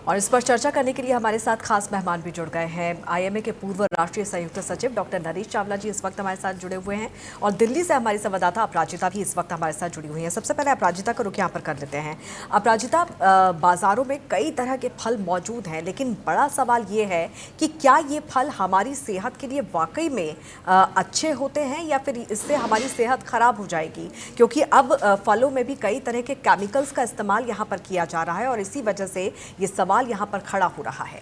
और इस पर चर्चा करने के लिए हमारे साथ खास मेहमान भी जुड़ गए हैं। आईएमए के पूर्व राष्ट्रीय संयुक्त सचिव डॉक्टर नरेश चावला जी इस वक्त हमारे साथ जुड़े हुए हैं और दिल्ली से हमारी संवाददाता अपराजिता भी इस वक्त हमारे साथ जुड़ी हुई हैं। सबसे पहले अपराजिता का रुख यहाँ पर कर लेते हैं। अपराजिता, बाजारों में कई तरह के फल मौजूद हैं, लेकिन बड़ा सवाल ये है कि क्या ये फल हमारी सेहत के लिए वाकई में अच्छे होते हैं या फिर इससे हमारी सेहत खराब हो जाएगी, क्योंकि अब फलों में भी कई तरह के केमिकल्स का इस्तेमाल यहाँ पर किया जा रहा है और इसी वजह से ये सवाल यहाँ पर खड़ा हो रहा है।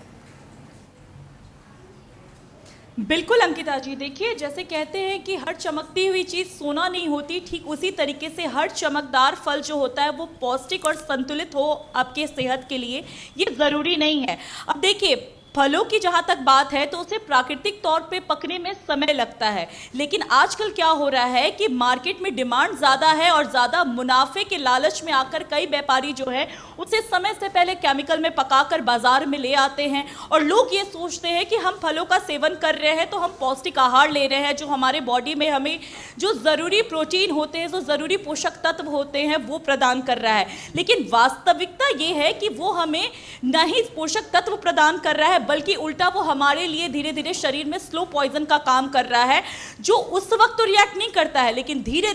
बिल्कुल अंकिता जी, देखिए जैसे कहते हैं कि हर चमकती हुई चीज़ सोना नहीं होती, ठीक उसी तरीके से हर चमकदार फल जो होता है वो पौष्टिक और संतुलित हो आपके सेहत के लिए, ये ज़रूरी नहीं है। अब देखिए फलों की जहाँ तक बात है तो उसे प्राकृतिक तौर पे पकने में समय लगता है, लेकिन आजकल क्या हो रहा है कि मार्केट में डिमांड ज़्यादा है और ज़्यादा मुनाफे के लालच में आकर कई व्यापारी जो है उसे समय से पहले केमिकल में पकाकर बाजार में ले आते हैं और लोग ये सोचते हैं कि हम फलों का सेवन कर रहे हैं तो हम पौष्टिक आहार ले रहे हैं, जो हमारे बॉडी में हमें जो ज़रूरी प्रोटीन होते हैं, जो ज़रूरी पोषक तत्व होते हैं वो प्रदान कर रहा है। लेकिन वास्तविकता ये है कि वो हमें न ही पोषक तत्व प्रदान कर रहा है बल्कि उल्टा वो हमारे लिए धीरे धीरे शरीर में स्लो पॉइजन का काम कर रहा है, जो उस वक्त तो रिएक्ट नहीं करता है लेकिन धीरे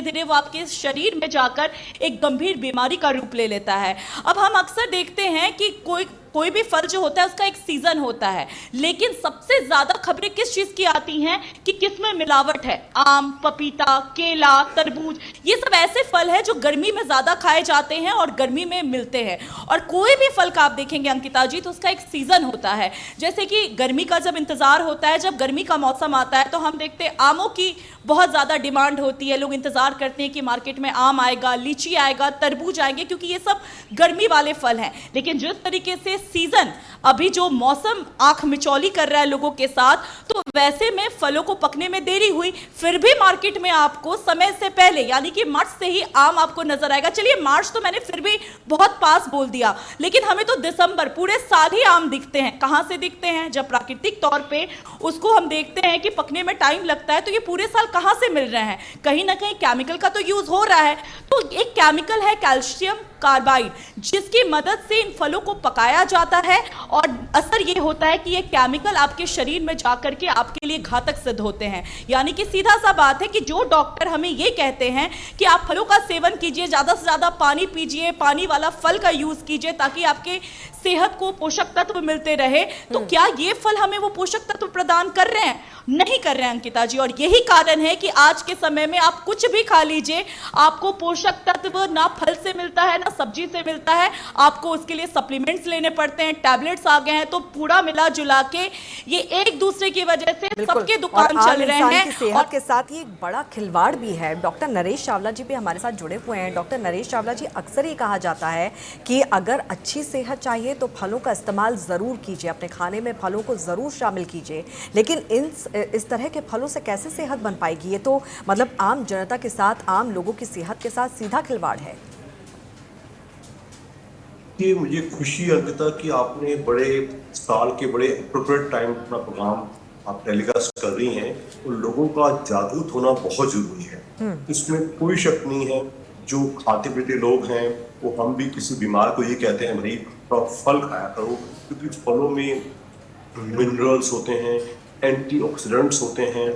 धीरे वो आपके शरीर में जाकर एक गंभीर बीमारी का रूप ले लेता है। अब हम अक्सर देखते हैं कि कोई भी फल जो होता है उसका एक सीजन होता है, लेकिन सबसे ज्यादा खबरें किस चीज की आती हैं कि किसमें मिलावट है। आम, पपीता, केला, तरबूज, ये सब ऐसे फल है जो गर्मी में ज्यादा खाए जाते हैं और गर्मी में मिलते हैं। और कोई भी फल का आप देखेंगे अंकिता जी तो उसका एक सीजन होता है। जैसे कि गर्मी का जब इंतजार होता है, जब गर्मी का मौसम आता है तो हम देखते हैं आमों की बहुत ज्यादा डिमांड होती है। लोग इंतजार करते हैं कि मार्केट में आम आएगा, लीची आएगा, तरबूज आएंगे, क्योंकि ये सब गर्मी वाले फल हैं। लेकिन जिस तरीके से सीजन अभी जो मौसम आंख मिचौली कर रहा है लोगों के साथ, तो वैसे में फलों को पकने में देरी हुई, फिर भी मार्केट में आपको समय से पहले यानी कि मार्च से ही आम आपको नजर आएगा। चलिए मार्च तो मैंने फिर भी बहुत पास बोल दिया, लेकिन हमें तो दिसंबर पूरे साल ही आम दिखते हैं। कहां से दिखते हैं? जब प्राकृतिक तौर पे उसको हम देखते हैं कि पकने में टाइम लगता है, तो ये पूरे साल कहां से मिल रहे हैं? कहीं ना कहीं केमिकल का तो यूज हो रहा है। तो एक केमिकल है कैल्शियम कार्बाइड, जिसकी मदद से इन फलों को पकाया जाता है और असर ये होता है कि ये केमिकल आपके शरीर में जाकर के आपके लिए घातक सिद्ध होते हैं। यानी कि सीधा सा बात है कि जो डॉक्टर हमें ये कहते हैं कि आप फलों का सेवन कीजिए, ज्यादा से ज्यादा पानी पीजिए, पानी वाला फल का यूज कीजिए ताकि आपके सेहत को पोषक तत्व मिलते रहे, तो क्या ये फल हमें वो पोषक तत्व प्रदान कर रहे हैं? नहीं कर रहे हैं अंकिता जी। और यही कारण है कि आज के समय में आप कुछ भी खा लीजिए, आपको पोषक तत्व ना फल से मिलता है ना सब्जी से मिलता है, आपको उसके लिए सप्लीमेंट्स लेने पड़ते हैं, टैबलेट्स आ गए हैं। तो पूरा मिला जुला के ये एक दूसरे की वजह से सबके दुकान चल रहे हैं। सेहत के साथ ये एक बड़ा खिलवाड़ भी है। डॉक्टर नरेश चावला जी भी हमारे साथ जुड़े हुए हैं। डॉक्टर नरेश चावला जी, अक्सर ये कहा जाता है कि अगर अच्छी सेहत चाहिए तो फलों का इस्तेमाल जरूर कीजिए, अपने खाने में फलों को जरूर शामिल कीजिए, लेकिन इस तरह के फलों से कैसे सेहत बन पाएगी? ये तो मतलब आम जनता के साथ, आम लोगों की सेहत के साथ सीधा खिलवाड़ है। ये मुझे खुशी अंकिता कि आपने बड़े साल के बड़े अप्रोप्रिएट टाइम अपना प्रोग्राम आप टेलीकास्ट कर रही हैं, तो लोगों का जागरूक होना बहुत जरूरी है। इसमें कोई शक नहीं है। जो खाते पीते लोग हैं वो, हम भी किसी बीमार को ये कहते हैं भाई थोड़ा फल खाया करो, क्योंकि फलों में मिनरल्स होते हैं, एंटीऑक्सीडेंट्स होते हैं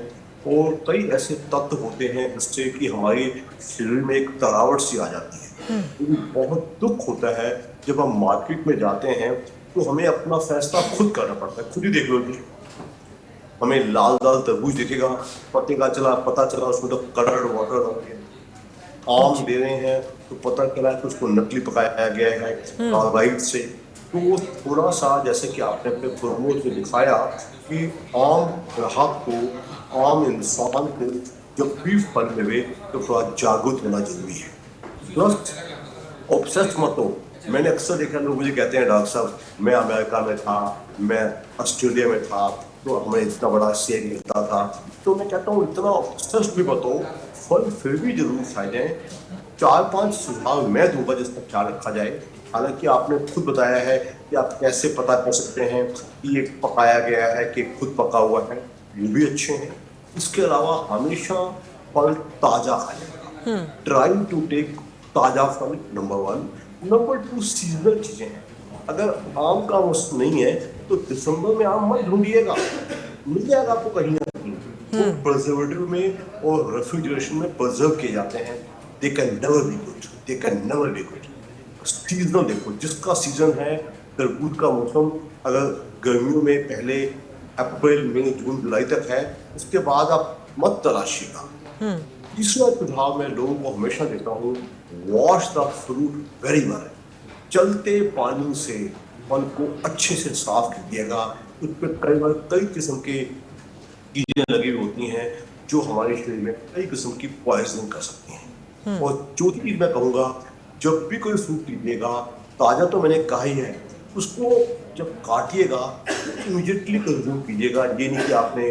और कई ऐसे तत्व होते हैं जिससे कि हमारे शरीर में एक तरावट सी आ जाती है। बहुत दुख होता है जब हम मार्केट में जाते हैं तो हमें अपना फैसला खुद करना पड़ता है। खुद ही देख लो जी, हमें लाल लाल तरबूज दिखेगा, पता चला उसमें तो कलर्ड वाटर आम दे रहे हैं, तो पता चला कि उसको नकली पकाया गया है कार्बाइड से। तो वो थोड़ा सा, जैसे कि आपने अपने प्रोमो में दिखाया कि आम ग्राहक को, आम इंसान को जब भी फल मिले तो थोड़ा जागरूक होना जरूरी है। प्लस ऑब्सेस्ड मत हो। मैंने अक्सर देखा, लोग मुझे कहते हैं डॉक्टर साहब मैं अमेरिका में था, मैं ऑस्ट्रेलिया में था, तो हमें इतना बड़ा सेब मिलता था। तो मैं कहता हूँ इतना ऑब्सेस्ड भी मत हो, फल फिर भी जरूर खाए जाए। 4-5 सुझाव मैं दूंगा जिसका ख्याल रखा जाए। हालांकि आपने खुद बताया है कि आप कैसे पता कर सकते हैं कि ये पकाया गया है कि खुद पका हुआ है, ये भी अच्छे हैं। इसके अलावा हमेशा फल ताजा खाएं। ट्राई टू टेक ताजा फल, नंबर 1। नंबर 2, सीजनल चीजें हैं। अगर आम का मौसम नहीं है तो दिसंबर में आम मत ढूंढिएगा, मिल जाएगा आपको कहीं ना कहीं। वो प्रिजर्वेटिव में और रेफ्रिजरेशन में प्रिजर्व किए जाते हैं। They can never be good, they can never be good. Seasonal देखो, जिसका सीजन है तरबूज का मौसम, अगर गर्मियों में पहले अप्रैल मई जून जुलाई तक है, उसके बाद आप मत तलाशिएगा। तीसरा सुझाव मैं लोगों को हमेशा देता हूँ, wash the fruit very well. चलते पानी से फल को अच्छे से साफ कीजिएगा। उस पर कई बार कई किस्म के चीजें लगी हुई होती हैं जो हमारे शरीर में कई किस्म की पॉइजनिंग कर सकती हैं। और चौथी चीज मैं कहूँगा, जब भी कोई फ्रूट लीजिएगा, ताजा तो मैंने कहा ही है, उसको जब काटिएगा इमीडिएटली कंज्यूम कीजिएगा। ये नहीं कि आपने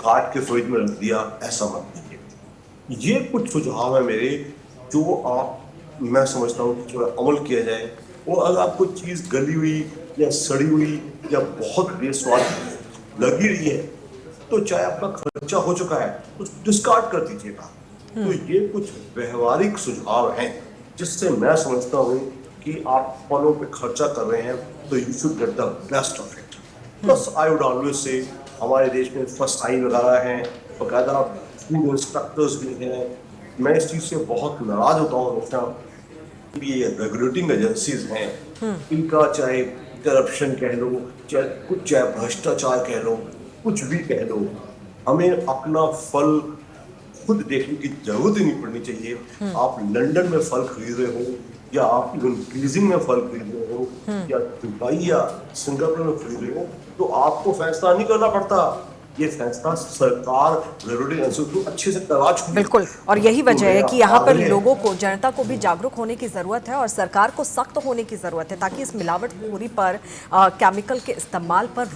काट के फ्रिज में रख दिया, ऐसा मत कीजिए। ये कुछ सुझाव है मेरे, जो मैं समझता हूँ कि थोड़ा अमल किया जाए। और अगर आपको चीज़ गली हुई या सड़ी हुई या बहुत बेस्वाद लगी रही है, तो चाहे आपका खर्चा हो चुका है तो डिस्कार्ड कर दीजिएगा। तो ये कुछ व्यवहारिक सुझाव हैं जिससे मैं समझता हूँ कि आप फलों पे खर्चा कर रहे हैं तो you should get the best of it. Plus I would always say, हमारे देश में फसाई वगैरह हैं, बकायदा फूड इंस्पेक्टर्स भी हैं। मैं इस चीज़ से बहुत नाराज होता हूँ हमेशा। ये रेगुलेटिंग एजेंसीज हैं, इनका चाहे करप्शन कह लो, चाहे भ्रष्टाचार कह लो, कुछ भी कह लो, हमें अपना फल खुद देखने की जरूरत ही नहीं पड़नी चाहिए। आप लंदन में फल खरीद रहे हो या आप बीजिंग में फल खरीद रहे हो या दुबई या सिंगापुर में खरीद रहे हो, तो आपको फैसला नहीं करना पड़ता। ये फैसला सरकार रेगुलेटरी एजेंसी को अच्छे से करा चुकी है। बिल्कुल, और यही वजह है कि यहाँ पर लोगों को, जनता को भी जागरूक होने की ज़रूरत है और सरकार को सख्त होने की ज़रूरत है, ताकि इस मिलावटखोरी पर, केमिकल के इस्तेमाल पर